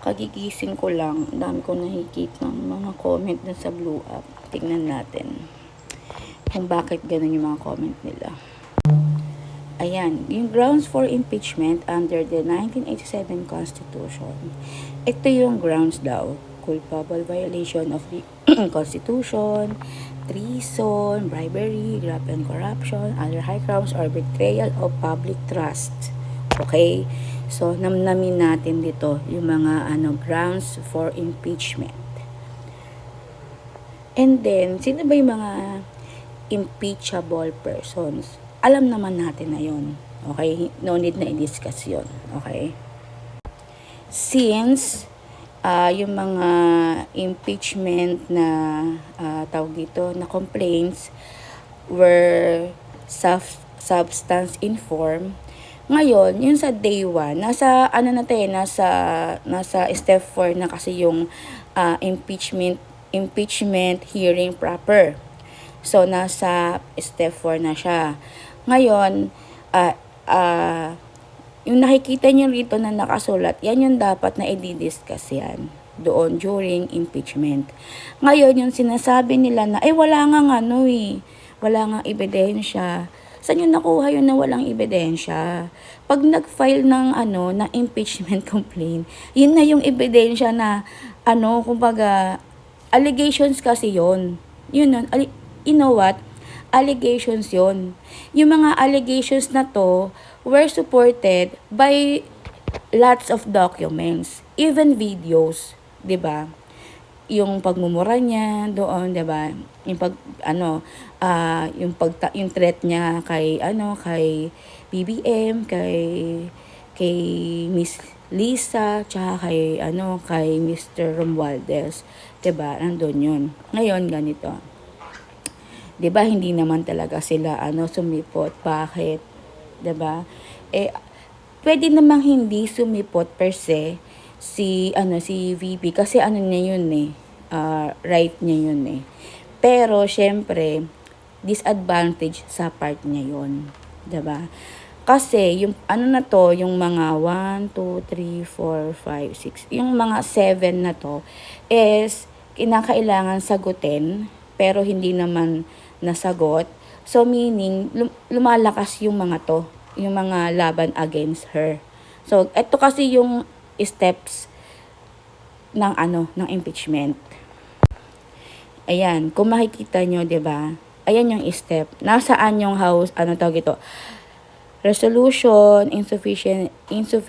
Kagigising ko lang, dami ko nakikita ng mga comment dun sa Blue App. Tingnan natin kung bakit ganun yung mga comment nila. Ayan, yung grounds for impeachment under the 1987 Constitution. Ito yung grounds daw. Culpable violation of the Constitution, treason, bribery, graft and corruption, other high crimes, or betrayal of public trust. Okay? So, namnamin natin dito yung mga grounds for impeachment. And then, sino ba yung mga impeachable persons? Alam naman natin na yun. Okay? No need na i-discuss yun. Okay? Since yung mga impeachment na tawag dito, na complaints were substance informed, ngayon, yun sa day 1, nasa step 4 na kasi yung impeachment hearing proper. So, nasa step 4 na siya. Ngayon, yung nakikita niyo rito na nakasulat, yan yung dapat na i-discuss yan doon during impeachment. Ngayon, yung sinasabi nila na, wala nga ebidensya. Saan yung nakuha yun na walang ebidensya? Pag nag-file ng impeachment complaint, yun na yung ebidensya na kumbaga allegations kasi yun. Yun, you know what? Allegations yun. Yung mga allegations na to were supported by lots of documents, even videos, 'di ba? Yung pagmumura niya doon, 'di ba? Yung threat niya kay BBM, kay Miss Lisa, tsaka kay Mr. Romualdez, 'di ba? Nandoon 'yun. Ngayon ganito. 'Di ba hindi naman talaga sila sumipot. Bakit? 'Di ba? Pwede namang hindi sumipot per se si VP kasi niya yun right niya yun Pero syempre disadvantage sa part niya yun, 'di ba? Kasi yung na to, yung mga 1 2 3 4 5 6, yung mga 7 na to is kinakailangan sagutin pero hindi naman nasagot. So meaning lumalakas yung mga to, yung mga laban against her. So ito kasi yung steps ng ng impeachment. Ayan, kung makikita nyo, 'di ba? Ayan yung step. Nasaan yung house, tawag ito? Resolution, insufficient